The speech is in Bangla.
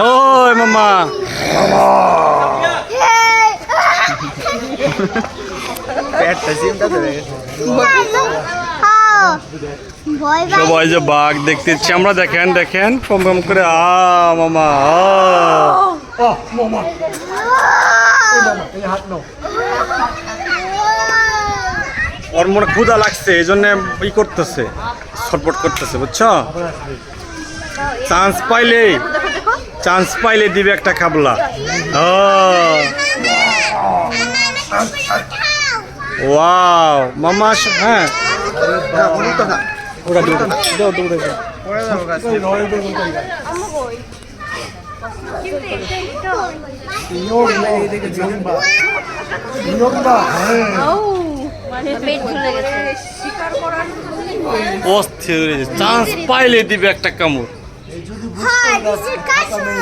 ওই মামা সবাই যে বাঘ দেখতে ইচ্ছে আমরা দেখেন দেখেন কম কম করে মামা ওর মনে ক্ষুধা লাগছে এই জন্য ই করতেছে ছটপট করতেছে বুঝছো চান্স পাইলে দিবে একটা খাবলা ওয়াও মামা হ্যাঁ ওরা অস্থির চান্স পাইলে দিবে একটা কামড়